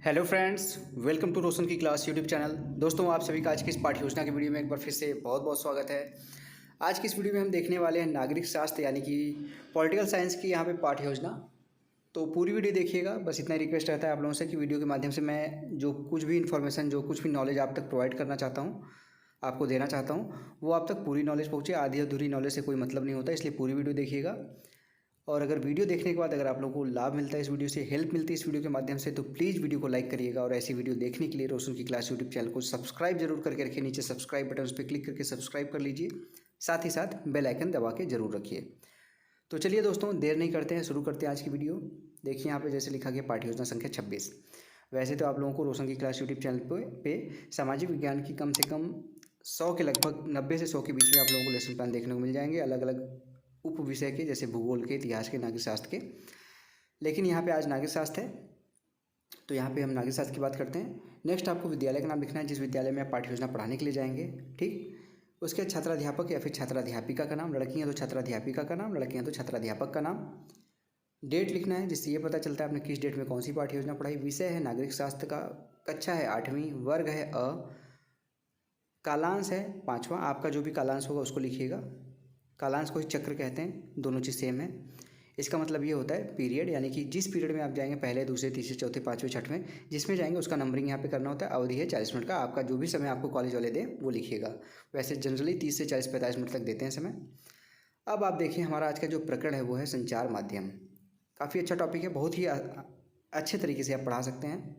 Hello friends, welcome to रोशन की class YouTube channel. दोस्तों, आप सभी का आज की इस पाठ्य योजना की वीडियो में एक बार फिर से बहुत बहुत स्वागत है। आज की इस वीडियो में हम देखने वाले हैं नागरिक शास्त्र यानी कि पॉलिटिकल साइंस की यहाँ पे पाठ्य योजना। तो पूरी वीडियो देखिएगा। बस इतना रिक्वेस्ट रहता है आप लोगों से कि वीडियो के माध्यम से मैं जो कुछ भी इन्फॉर्मेशन, जो कुछ भी नॉलेज आप तक प्रोवाइड करना चाहता हूँ, आपको देना चाहता हूँ, वो आप तक पूरी नॉलेज पहुँचे। आधी अधूरी नॉलेज से कोई मतलब नहीं होता, इसलिए पूरी वीडियो देखिएगा। और अगर वीडियो देखने के बाद अगर आप लोगों को लाभ मिलता है, इस वीडियो से हेल्प मिलती है इस वीडियो के माध्यम से, तो प्लीज़ वीडियो को लाइक करिएगा। और ऐसी वीडियो देखने के लिए रोशन की क्लास यूट्यूब चैनल को सब्सक्राइब जरूर करके रखिए। नीचे सब्सक्राइब बटन उस पर क्लिक करके सब्सक्राइब कर लीजिए। साथ ही साथ बेल आइकन दबा के जरूर रखिए। तो चलिए दोस्तों, देर नहीं करते हैं, शुरू करते हैं आज की वीडियो। देखिए यहाँ पे जैसे लिखा गया पाठ्य योजना संख्या 26। वैसे तो आप लोगों को रोशन की क्लास यूट्यूब चैनल पे सामाजिक विज्ञान की कम से कम 100 के लगभग 90 से 100 के बीच में आप लोगों को लेसन प्लान देखने को मिल जाएंगे, अलग अलग उप विषय के, जैसे भूगोल के, इतिहास के, नागरिक शास्त्र के। लेकिन यहाँ पे आज नागरिक शास्त्र है, तो यहाँ पे हम नागरिक शास्त्र की बात करते हैं। नेक्स्ट आपको विद्यालय का नाम लिखना है, जिस विद्यालय में आप पाठ्य योजना पढ़ाने के लिए जाएंगे। ठीक, उसके छात्राध्यापक या फिर छात्राध्यापिका का नाम, लड़की हैं तो छात्राध्यापिका का नाम, लड़के हैं तो छात्राध्यापक का नाम। डेट लिखना है, जिससे ये पता चलता है आपने किस डेट में कौन सी पाठ्य योजना पढ़ाई। विषय है नागरिक शास्त्र का, कक्षा है 8वीं, वर्ग है अ, कालांश है 5वां। आपका जो भी कालांश होगा उसको लिखिएगा। कालांश को ही चक्र कहते हैं, दोनों चीज़ सेम है। इसका मतलब ये होता है पीरियड, यानी कि जिस पीरियड में आप जाएंगे, पहले, दूसरे, तीसरे, चौथे, पाँचवें, छठवें, जिसमें जाएंगे उसका नंबरिंग यहाँ पे करना होता है। अवधि है 40 मिनट का। आपका जो भी समय आपको कॉलेज वाले दें वो लिखिएगा। वैसे जनरली 30 से 40-45 मिनट तक देते हैं समय। अब आप देखिए, हमारा आज का जो प्रकरण है वो है संचार माध्यम। काफ़ी अच्छा टॉपिक है, बहुत ही अच्छे तरीके से आप पढ़ा सकते हैं।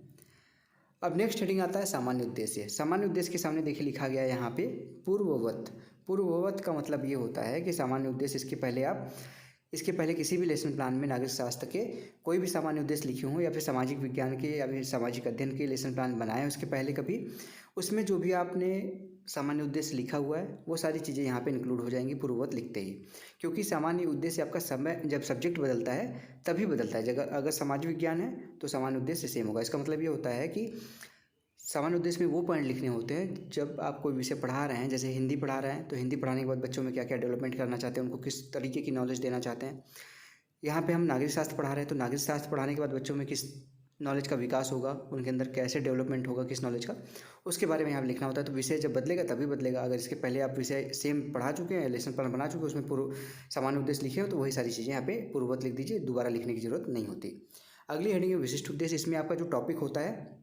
अब नेक्स्ट हेडिंग आता है सामान्य उद्देश्य। सामान्य उद्देश्य के सामने देखिए लिखा गया है यहाँ पे पूर्ववत। पूर्ववत का मतलब ये होता है कि सामान्य उद्देश्य, इसके पहले किसी भी लेसन प्लान में नागरिक शास्त्र के कोई भी सामान्य उद्देश्य लिखे हों, या फिर सामाजिक विज्ञान के या फिर सामाजिक अध्ययन के लेसन प्लान बनाए उसके पहले कभी, उसमें जो भी आपने सामान्य उद्देश्य लिखा हुआ है वो सारी चीज़ें यहाँ पे इंक्लूड हो जाएंगी पूर्ववत लिखते ही। क्योंकि सामान्य उद्देश्य आपका समय, जब सब्जेक्ट बदलता है तभी बदलता है। जगह अगर समाज विज्ञान है तो सामान्य उद्देश्य सेम होगा। इसका मतलब ये होता है कि सामान्य उद्देश्य में वो पॉइंट लिखने होते हैं जब आप कोई विषय पढ़ा रहे हैं। जैसे हिंदी पढ़ा रहे हैं तो हिंदी पढ़ाने के बाद बच्चों में क्या क्या डेवलपमेंट करना चाहते हैं, उनको किस तरीके की नॉलेज देना चाहते हैं। यहाँ पे हम नागरिक शास्त्र पढ़ा रहे हैं तो नागरिक शास्त्र पढ़ाने के बाद बच्चों में किस नॉलेज का विकास होगा, उनके अंदर कैसे डेवलपमेंट होगा, किस नॉलेज का, उसके बारे में यहाँ पे लिखना होता है। तो विषय जब बदलेगा तभी बदलेगा। अगर इसके पहले आप विषय सेम पढ़ा चुके हैं, लेसन प्लान बना चुके हैं, उसमें पूर्व सामान्य उद्देश्य लिखे हो, तो वही सारी चीज़ें यहाँ पे पूर्ववत लिख दीजिए, दोबारा लिखने की जरूरत नहीं होती। अगली हेडिंग है विशिष्ट उद्देश्य। इसमें आपका जो टॉपिक होता है,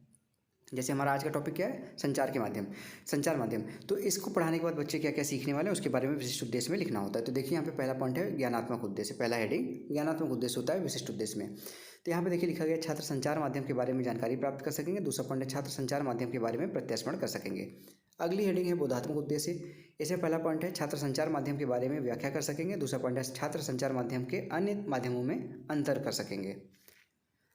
जैसे हमारा आज का टॉपिक क्या है, संचार माध्यम। तो इसको पढ़ाने के बाद बच्चे क्या क्या सीखने वाले हैं उसके बारे में विशिष्ट उद्देश्य में लिखना होता है। तो देखिए यहाँ पे पहला पॉइंट है ज्ञानात्मक उद्देश्य। पहला हेडिंग ज्ञानात्मक उद्देश्य होता है विशिष्ट उद्देश्य में। तो यहाँ पे देखिए लिखा गया छात्र संचार माध्यम के बारे में जानकारी प्राप्त कर सकेंगे। दूसरा पॉइंट है छात्र संचार माध्यम के बारे में प्रत्यास्मरण कर सकेंगे। अगली हेडिंग है बोधात्मक उद्देश्य। इसमें पहला पॉइंट है छात्र संचार माध्यम के बारे में व्याख्या कर सकेंगे। दूसरा पॉइंट है छात्र संचार माध्यम के अन्य माध्यमों में अंतर कर सकेंगे।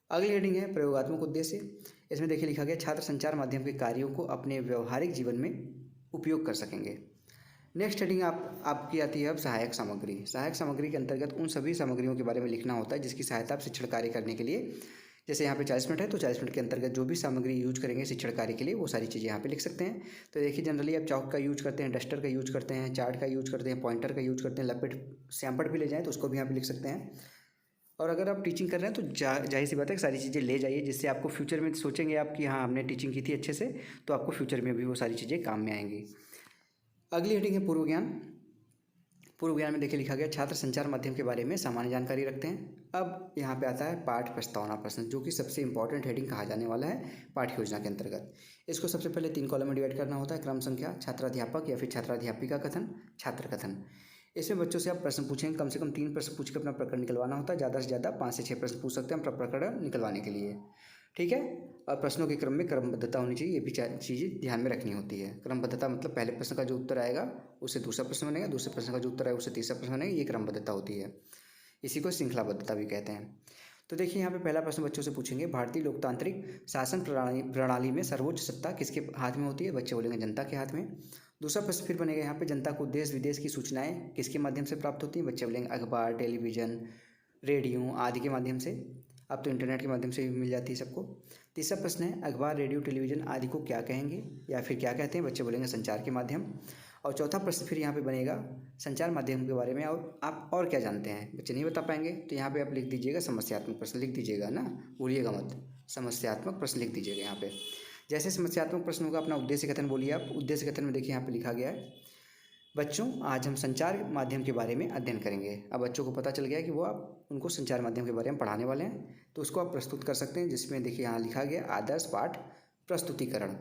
अगली हेडिंग है प्रयोगात्मक उद्देश्य। इसमें देखिए लिखा गया छात्र संचार माध्यम के कार्यों को अपने व्यवहारिक जीवन में उपयोग कर सकेंगे। नेक्स्ट हेडिंग आपकी आती है अब सहायक सामग्री। सहायक सामग्री के अंतर्गत उन सभी सामग्रियों के बारे में लिखना होता है जिसकी सहायता आप शिक्षण कार्य करने के लिए, जैसे यहाँ पे 40 मिनट है तो 40 मिनट के अंतर्गत जो भी सामग्री यूज करेंगे शिक्षण कार्य के लिए, वो सारी चीज़ें यहाँ पे लिख सकते हैं। तो देखिए जनरली आप चौक का यूज करते हैं, डस्टर का यूज करते हैं, चार्ट का यूज करते हैं, पॉइंटर का यूज करते हैं, लपेट सैंपट भी ले जाएँ तो उसको भी यहाँ पे लिख सकते हैं। और अगर आप टीचिंग कर रहे हैं तो जाहिर सी बात है कि सारी चीज़ें ले जाइए, जिससे आपको फ्यूचर में सोचेंगे आप कि हाँ हमने टीचिंग की थी अच्छे से, तो आपको फ्यूचर में भी वो सारी चीज़ें काम में आएंगी। अगली हेडिंग है पूर्व ज्ञान। पूर्व ज्ञान में देखिए लिखा गया छात्र संचार माध्यम के बारे में सामान्य जानकारी रखते हैं। अब यहाँ पे आता है पाठ प्रस्तावना प्रश्न, जो कि सबसे इंपॉर्टेंट हेडिंग कहा जाने वाला है पाठ्य योजना के अंतर्गत। इसको सबसे पहले 3 कॉलम में डिवाइड करना होता है। क्रम संख्या, छात्राध्यापक या फिर छात्राध्यापिका कथन, छात्र कथन। इसमें बच्चों से आप प्रश्न पूछेंगे, कम से कम 3 प्रश्न पूछ के अपना प्रकरण निकलवाना होता है। ज़्यादा से ज़्यादा 5 से 6 प्रश्न पूछ सकते हैं अपना प्रकरण निकलवाने के लिए। ठीक है। और प्रश्नों के क्रम में क्रमबद्धता होनी चाहिए, ये भी चीज़ें ध्यान में रखनी होती है। क्रमबद्धता मतलब पहले प्रश्न का जो उत्तर आएगा उससे दूसरा प्रश्न बनेगा, दूसरे प्रश्न का जो उत्तर आएगा उससे तीसरा प्रश्न बनेगा, ये क्रमबद्धता होती है। इसी को श्रृंखलाबद्धता भी कहते हैं। तो देखिए यहाँ पे पहला प्रश्न बच्चों से पूछेंगे, भारतीय लोकतांत्रिक शासन प्रणाली में सर्वोच्च सत्ता किसके हाथ में होती है? बच्चे बोलेंगे जनता के हाथ में। दूसरा प्रश्न फिर बनेगा यहाँ पे, जनता को देश विदेश की सूचनाएं किसके माध्यम से प्राप्त होती हैं? बच्चे बोलेंगे अखबार, टेलीविज़न, रेडियो आदि के माध्यम से। अब तो इंटरनेट के माध्यम से भी मिल जाती है सबको। तीसरा प्रश्न है, अखबार, रेडियो, टेलीविज़न आदि को क्या कहेंगे या फिर क्या कहते हैं? बच्चे बोलेंगे संचार के माध्यम। और चौथा प्रश्न फिर यहाँ पे बनेगा संचार माध्यम के बारे में, और आप और क्या जानते हैं? बच्चे नहीं बता पाएंगे तो यहाँ पे आप लिख दीजिएगा समस्यात्मक प्रश्न, लिख दीजिएगा ना, भूलिएगा मत। समस्यात्मक प्रश्न लिख दीजिएगा यहाँ पे। जैसे समस्यात्मक प्रश्न होगा अपना उद्देश्य कथन बोलिए आप। उद्देश्य कथन में देखिए यहाँ पे लिखा गया है, बच्चों आज हम संचार माध्यम के बारे में अध्ययन करेंगे। अब बच्चों को पता चल गया कि वो आप उनको संचार माध्यम के बारे में पढ़ाने वाले हैं, तो उसको आप प्रस्तुत कर सकते हैं, जिसमें देखिए यहाँ लिखा गया आदर्श पाठ प्रस्तुतिकरण।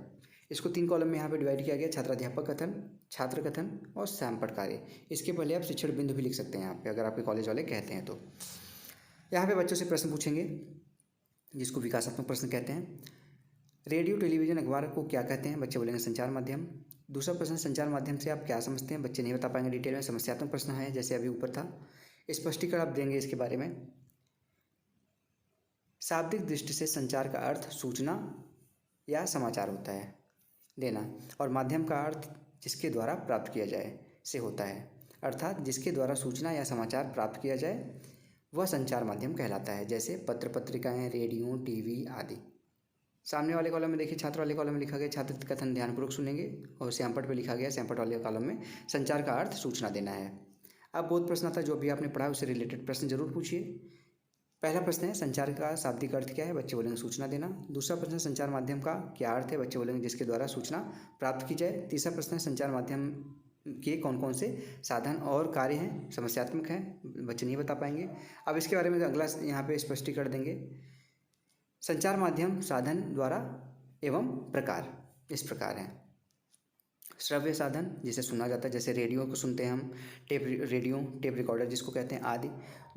इसको 3 कॉलम में यहाँ पे डिवाइड किया गया, छात्राध्यापक कथन, छात्र कथन और सैंपट कार्य। इसके पहले आप शिक्षण बिंदु भी लिख सकते हैं यहाँ पे, अगर आपके कॉलेज वाले कहते हैं तो। यहाँ पे बच्चों से प्रश्न पूछेंगे जिसको विकासात्मक प्रश्न कहते हैं। रेडियो, टेलीविज़न, अखबार को क्या कहते हैं? बच्चे बोलेंगे संचार माध्यम। दूसरा प्रश्न, संचार माध्यम से आप क्या समझते हैं? बच्चे नहीं बता पाएंगे डिटेल में, समस्यात्मक प्रश्न है जैसे अभी ऊपर था। स्पष्टीकरण आप देंगे इसके बारे में। शाब्दिक दृष्टि से संचार का अर्थ सूचना या समाचार होता है देना, और माध्यम का अर्थ जिसके द्वारा प्राप्त किया जाए से होता है, अर्थात जिसके द्वारा सूचना या समाचार प्राप्त किया जाए वह संचार माध्यम कहलाता है, जैसे पत्र पत्रिकाएँ, रेडियो, टीवी आदि। सामने वाले कॉलम में देखिए, छात्र वाले कॉलम में लिखा गया छात्र कथन ध्यानपूर्वक सुनेंगे, और सैंपट पे लिखा गया, सैंपट वाले कॉलम में संचार का अर्थ सूचना देना है। अब बहुत प्रश्न आता है, जो भी आपने पढ़ा उससे रिलेटेड प्रश्न जरूर पूछिए। पहला प्रश्न है, संचार का शाब्दिक अर्थ क्या है? बच्चे बोलेंगे सूचना देना। दूसरा प्रश्न है, संचार माध्यम का क्या अर्थ है? बच्चे बोलेंगे जिसके द्वारा सूचना प्राप्त की जाए। तीसरा प्रश्न है, संचार माध्यम के कौन कौन से साधन और कार्य हैं? समस्यात्मक हैं, बच्चे नहीं बता पाएंगे। अब इसके बारे में अगला यहाँ पे स्पष्टीकरण देंगे। संचार माध्यम साधन द्वारा एवं प्रकार इस प्रकार हैं। श्रव्य साधन जिसे सुना जाता है, जैसे रेडियो को सुनते हैं हम, रेडियो, टेप रिकॉर्डर जिसको कहते हैं आदि।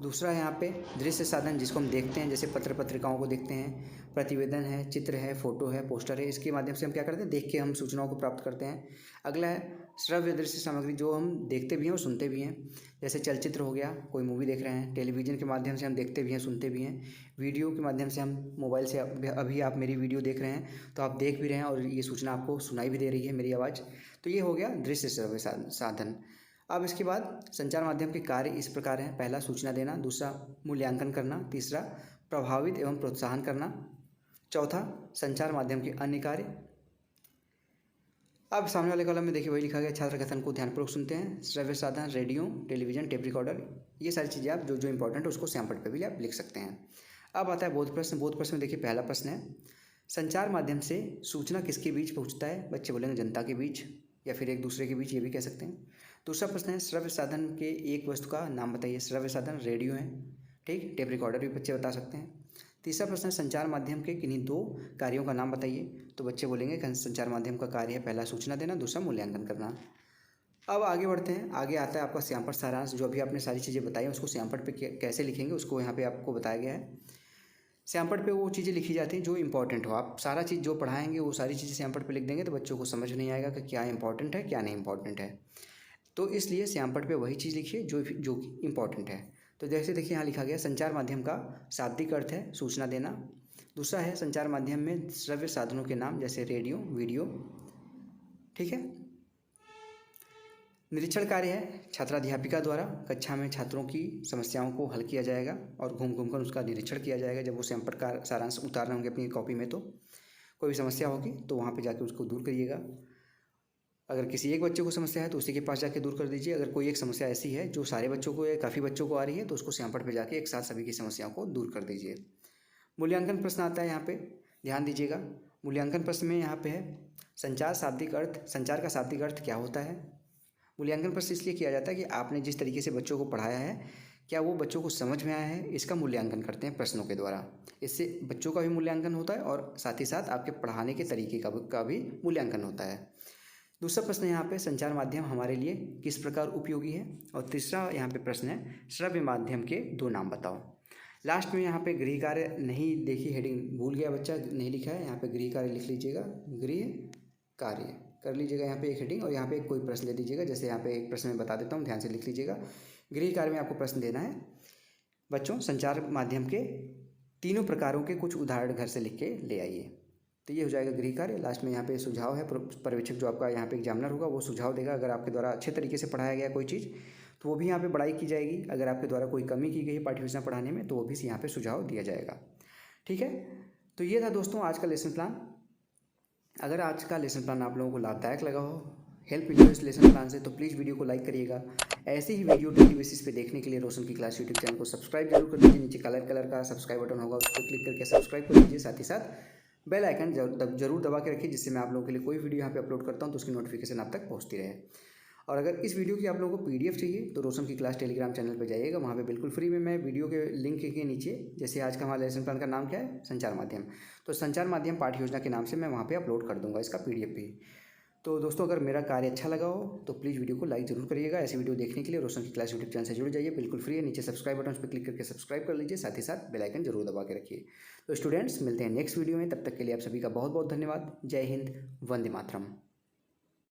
दूसरा है यहाँ पे दृश्य साधन जिसको हम देखते हैं, जैसे पत्र पत्रिकाओं को देखते हैं, प्रतिवेदन है, चित्र है, फोटो है, पोस्टर है, इसके माध्यम से हम क्या करते हैं, देख के हम सूचनाओं को प्राप्त करते हैं। अगला है श्रव्य दृश्य सामग्री, जो हम देखते भी हैं और सुनते भी हैं, जैसे चलचित्र हो गया, कोई मूवी देख रहे हैं, टेलीविज़न के माध्यम से हम देखते भी हैं, सुनते भी हैं, वीडियो के माध्यम से हम मोबाइल से अभी आप मेरी वीडियो देख रहे हैं तो आप देख भी रहे हैं और ये सूचना आपको सुनाई भी दे रही है मेरी आवाज़। तो ये हो गया दृश्य श्रव्य साधन। अब इसके बाद संचार माध्यम के कार्य इस प्रकार हैं। पहला सूचना देना, दूसरा मूल्यांकन करना, तीसरा प्रभावित एवं प्रोत्साहन करना, चौथा संचार माध्यम के अन्य कार्य। अब सामने वाले कॉलम में देखिए वही लिखा गया, छात्र कथन को ध्यानपूर्वक सुनते हैं, श्रव्य साधन, रेडियो, टेलीविज़न, टेप रिकॉर्डर, ये सारी चीज़ें आप जो इंपॉर्टेंट है उसको सैंपल पे भी आप लिख सकते हैं। अब आता है बोध प्रश्न। बोध प्रश्न में देखिए पहला प्रश्न है, संचार माध्यम से सूचना किसके बीच पहुँचता है? बच्चे बोलेंगे जनता के बीच या फिर एक दूसरे के बीच, ये भी कह सकते हैं। दूसरा प्रश्न है, श्रव्य साधन के एक वस्तु का नाम बताइए। श्रव्य साधन रेडियो है, ठीक, टेप रिकॉर्डर भी बच्चे बता सकते हैं। तीसरा प्रश्न है, संचार माध्यम के किन्हीं 2 कार्यों का नाम बताइए। तो बच्चे बोलेंगे संचार माध्यम का कार्य है पहला सूचना देना, दूसरा मूल्यांकन करना। अब आगे बढ़ते हैं। आगे आता है आपका सैंपट सारांश, जो अभी आपने सारी चीज़ें बताई उसको सैंपट पे कैसे लिखेंगे उसको यहाँ पे आपको बताया गया है। सैंपट पे वो चीज़ें लिखी जाती हैं जो इंपॉर्टेंट हो। आप सारा चीज़ जो पढ़ाएंगे वो सारी चीज़ें सैंपट पे लिख देंगे तो बच्चों को समझ नहीं आएगा कि क्या इंपॉर्टेंट है क्या नहीं इंपॉर्टेंट है। तो इसलिए सैंपट पे वही चीज़ लिखिए जो कि इंपॉर्टेंट है। तो जैसे देखिए यहाँ लिखा गया, संचार माध्यम का शाब्दिक अर्थ है सूचना देना। दूसरा है संचार माध्यम में श्रव्य साधनों के नाम, जैसे रेडियो, वीडियो, ठीक है। निरीक्षण कार्य है छात्राध्यापिका द्वारा कक्षा में छात्रों की समस्याओं को हल किया जाएगा और घूम घूम कर उसका निरीक्षण किया जाएगा। जब वो सैंपट का सारांश उतारने होंगे अपनी कॉपी में तो कोई भी समस्या होगी तो वहाँ पे जाके उसको दूर करिएगा। अगर किसी एक बच्चे को समस्या है तो उसी के पास जाके दूर कर दीजिए। अगर कोई एक समस्या ऐसी है जो सारे बच्चों को या काफ़ी बच्चों को आ रही है तो उसको सैंपट पे जाके एक साथ सभी की समस्याओं को दूर कर दीजिए। मूल्यांकन प्रश्न आता है यहाँ पे, ध्यान दीजिएगा। मूल्यांकन प्रश्न में यहाँ पे है, संचार शाब्दिक अर्थ, संचार का शाब्दिक अर्थ क्या होता है? मूल्यांकन प्रश्न इसलिए किया जाता है कि आपने जिस तरीके से बच्चों को पढ़ाया है क्या वो बच्चों को समझ में आया है, इसका मूल्यांकन करते हैं प्रश्नों के द्वारा। इससे बच्चों का भी मूल्यांकन होता है और साथ ही साथ आपके पढ़ाने के तरीके का भी मूल्यांकन होता है। दूसरा प्रश्न यहाँ पे, संचार माध्यम हमारे लिए किस प्रकार उपयोगी है? और तीसरा यहाँ पे प्रश्न है, श्रव्य माध्यम के 2 नाम बताओ। लास्ट में यहाँ पे गृह कार्य नहीं देखी, हेडिंग भूल गया बच्चा, नहीं लिखा है, यहाँ पे गृह कार्य लिख लीजिएगा, गृह कार्य कर लीजिएगा यहाँ पे एक हेडिंग, और यहाँ पे कोई प्रश्न ले लीजिएगा। जैसे यहाँ पे एक प्रश्न मैं बता देता हूँ, ध्यान से लिख लीजिएगा। गृह कार्य में आपको प्रश्न देना है बच्चों, संचार माध्यम के 3 प्रकारों के कुछ उदाहरण घर से लिख के ले आइए। तो ये हो जाएगा गृह कार्य। लास्ट में यहाँ पे सुझाव है, पर्यवेक्षक जो आपका यहाँ पे एग्जामिनर होगा वो सुझाव देगा। अगर आपके द्वारा अच्छे तरीके से पढ़ाया गया कोई चीज़ तो वो भी यहाँ पे बड़ाई की जाएगी। अगर आपके द्वारा कोई कमी की गई है पाठ्य योजना पढ़ाने में तो वो भी यहाँ पे सुझाव दिया जाएगा, ठीक है। तो ये था दोस्तों आज का लेसन प्लान। अगर आज का लेसन प्लान आप लोगों को लाभदायक लगा हो, हेल्प मिली हो इस लेसन प्लान से तो प्लीज़ वीडियो को लाइक करिएगा। ऐसे ही वीडियो डेली बेसिस पे देखने के लिए रोशन की क्लास यूट्यूब चैनल को सब्सक्राइब जरूर कर लीजिए। नीचे काला कलर का सब्सक्राइब बटन होगा, उस पर क्लिक करके सब्सक्राइब कर लीजिए। साथ ही साथ बेल आइकन जरूर दबा के रखिए, जिससे मैं आप लोगों के लिए कोई वीडियो यहाँ पे अपलोड करता हूँ तो उसकी नोटिफिकेशन आप तक पहुँचती रहे। और अगर इस वीडियो की आप लोगों को पीडीएफ चाहिए तो रोशन की क्लास टेलीग्राम चैनल पर जाइएगा, वहाँ पे बिल्कुल फ्री में मैं वीडियो के लिंक के नीचे, जैसे आज का हमारा लेसन प्लान का नाम क्या है, संचार माध्यम, तो संचार माध्यम पाठ्य योजना के नाम से मैं वहाँ पे अपलोड कर दूँगा इसका पीडीएफ भी। तो दोस्तों अगर मेरा कार्य अच्छा लगा हो तो प्लीज़ वीडियो को लाइक जरूर करिएगा। ऐसी वीडियो देखने के लिए रोशन की क्लास यूट्यूब चैनल से जुड़ जाइए, बिल्कुल फ्री है। नीचे सब्सक्राइब बटन उस पर क्लिक करके सब्सक्राइब कर लीजिए, साथ ही साथ बेल आइकन जरूर दबा के रखिए। तो स्टूडेंट्स मिलते हैं नेक्स्ट वीडियो में, तब तक के लिए आप सभी का बहुत बहुत धन्यवाद। जय हिंद, वंदे मातरम।